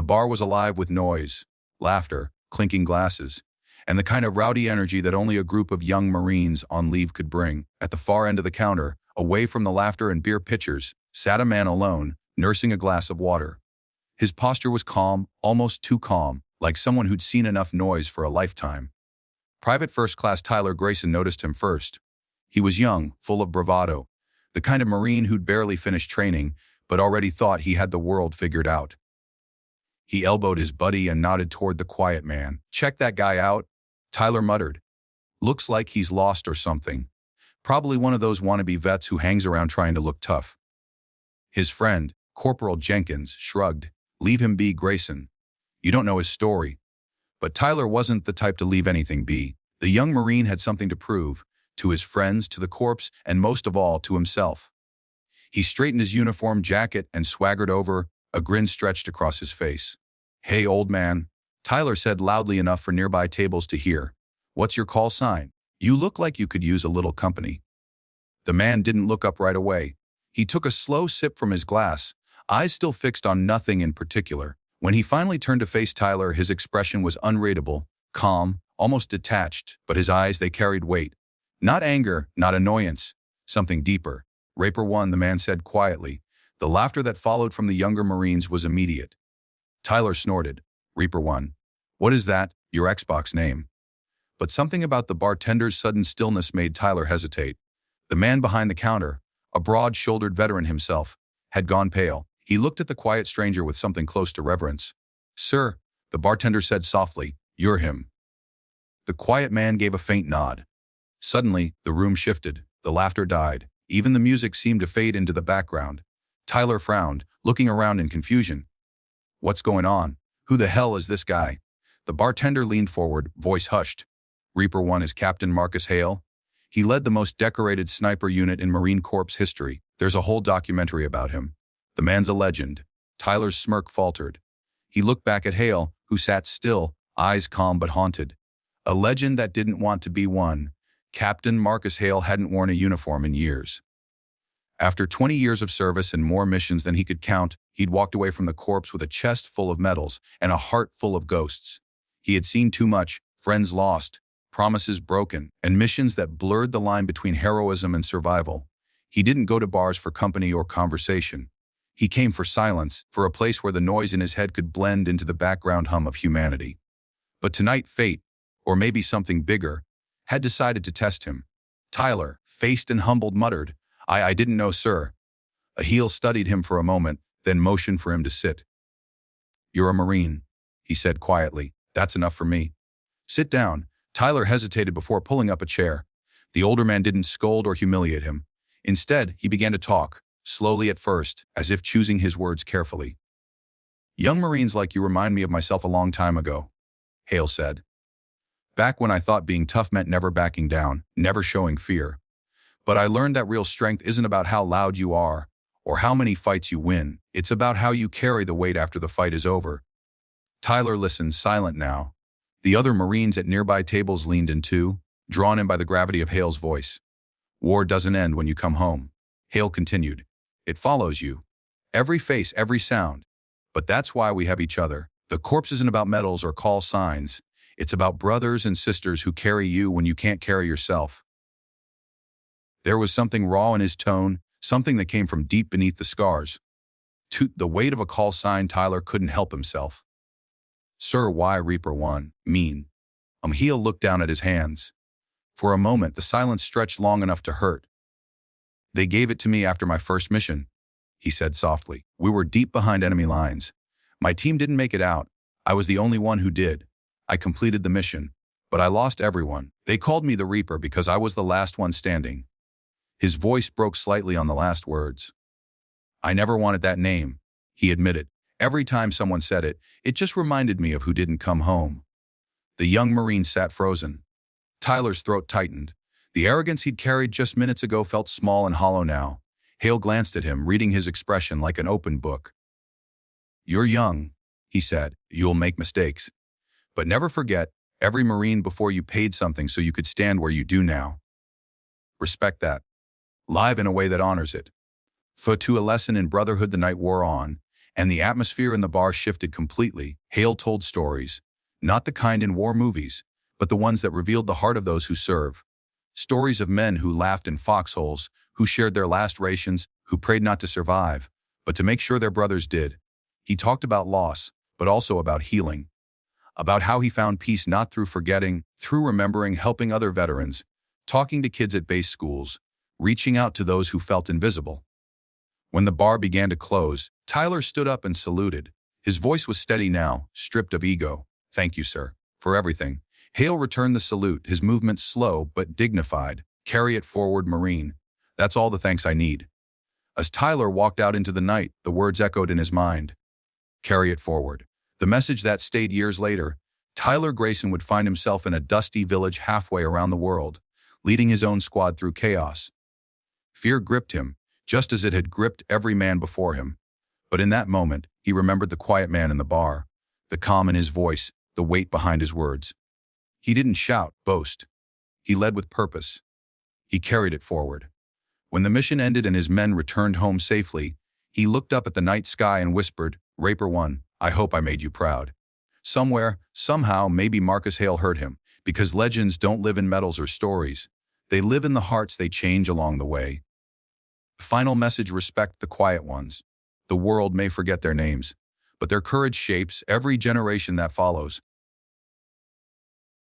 The bar was alive with noise, laughter, clinking glasses, and the kind of rowdy energy that only a group of young Marines on leave could bring. At the far end of the counter, away from the laughter and beer pitchers, sat a man alone, nursing a glass of water. His posture was calm, almost too calm, like someone who'd seen enough noise for a lifetime. Private First Class Tyler Grayson noticed him first. He was young, full of bravado, the kind of Marine who'd barely finished training, but already thought he had the world figured out. He elbowed his buddy and nodded toward the quiet man. "Check that guy out," Tyler muttered. "Looks like he's lost or something. Probably one of those wannabe vets who hangs around trying to look tough." His friend, Corporal Jenkins, shrugged. "Leave him be, Grayson. You don't know his story." But Tyler wasn't the type to leave anything be. The young Marine had something to prove, to his friends, to the corps, and most of all, to himself. He straightened his uniform jacket and swaggered over, a grin stretched across his face. "Hey, old man," Tyler said loudly enough for nearby tables to hear. "What's your call sign? You look like you could use a little company." The man didn't look up right away. He took a slow sip from his glass, eyes still fixed on nothing in particular. When he finally turned to face Tyler, his expression was unreadable, calm, almost detached, but his eyes, they carried weight. Not anger, not annoyance, something deeper. "Raper 1, the man said quietly. The laughter that followed from the younger Marines was immediate. Tyler snorted. "Reaper 1. What is that? Your Xbox name?" But something about the bartender's sudden stillness made Tyler hesitate. The man behind the counter, a broad-shouldered veteran himself, had gone pale. He looked at the quiet stranger with something close to reverence. "Sir," the bartender said softly, "you're him." The quiet man gave a faint nod. Suddenly, the room shifted. The laughter died. Even the music seemed to fade into the background. Tyler frowned, looking around in confusion. "What's going on? Who the hell is this guy?" The bartender leaned forward, voice hushed. "Reaper 1 is Captain Marcus Hale. He led the most decorated sniper unit in Marine Corps history. There's a whole documentary about him. The man's a legend." Tyler's smirk faltered. He looked back at Hale, who sat still, eyes calm but haunted. A legend that didn't want to be one. Captain Marcus Hale hadn't worn a uniform in years. After 20 years of service and more missions than he could count, he'd walked away from the corps with a chest full of medals and a heart full of ghosts. He had seen too much, friends lost, promises broken, and missions that blurred the line between heroism and survival. He didn't go to bars for company or conversation. He came for silence, for a place where the noise in his head could blend into the background hum of humanity. But tonight fate, or maybe something bigger, had decided to test him. Tyler, faced and humbled, muttered, I didn't know, sir." A heel studied him for a moment, then motioned for him to sit. "You're a Marine," he said quietly. "That's enough for me. Sit down." Tyler hesitated before pulling up a chair. The older man didn't scold or humiliate him. Instead, he began to talk, slowly at first, as if choosing his words carefully. "Young Marines like you remind me of myself a long time ago," Hale said. "Back when I thought being tough meant never backing down, never showing fear. But I learned that real strength isn't about how loud you are, or how many fights you win. It's about how you carry the weight after the fight is over." Tyler listened, silent now. The other Marines at nearby tables leaned in too, drawn in by the gravity of Hale's voice. "War doesn't end when you come home," Hale continued. "It follows you. Every face, every sound. But that's why we have each other. The corps isn't about medals or call signs. It's about brothers and sisters who carry you when you can't carry yourself." There was something raw in his tone, something that came from deep beneath the scars. To the weight of a call sign, Tyler couldn't help himself. "Sir, why Reaper 1? Mean?" Hale looked down at his hands. For a moment, the silence stretched long enough to hurt. "They gave it to me after my first mission," he said softly. "We were deep behind enemy lines. My team didn't make it out. I was the only one who did. I completed the mission, but I lost everyone. They called me the Reaper because I was the last one standing." His voice broke slightly on the last words. "I never wanted that name," he admitted. "Every time someone said it, it just reminded me of who didn't come home." The young Marine sat frozen. Tyler's throat tightened. The arrogance he'd carried just minutes ago felt small and hollow now. Hale glanced at him, reading his expression like an open book. "You're young," he said. "You'll make mistakes. But never forget, every Marine before you paid something so you could stand where you do now. Respect that. Live in a way that honors it." To a lesson in brotherhood the night wore on, and the atmosphere in the bar shifted completely. Hale told stories, not the kind in war movies, but the ones that revealed the heart of those who serve. Stories of men who laughed in foxholes, who shared their last rations, who prayed not to survive, but to make sure their brothers did. He talked about loss, but also about healing. About how he found peace not through forgetting, through remembering, helping other veterans, talking to kids at base schools, reaching out to those who felt invisible. When the bar began to close, Tyler stood up and saluted. His voice was steady now, stripped of ego. "Thank you, sir, for everything." Hale returned the salute, his movements slow but dignified. "Carry it forward, Marine. That's all the thanks I need." As Tyler walked out into the night, the words echoed in his mind. Carry it forward. The message that stayed years later. Tyler Grayson would find himself in a dusty village halfway around the world, leading his own squad through chaos. Fear gripped him, just as it had gripped every man before him. But in that moment, he remembered the quiet man in the bar, the calm in his voice, the weight behind his words. He didn't shout, boast. He led with purpose. He carried it forward. When the mission ended and his men returned home safely, he looked up at the night sky and whispered, "Raper 1, I hope I made you proud." Somewhere, somehow, maybe Marcus Hale heard him, because legends don't live in medals or stories. They live in the hearts they change along the way. Final message: respect the quiet ones. The world may forget their names, but their courage shapes every generation that follows.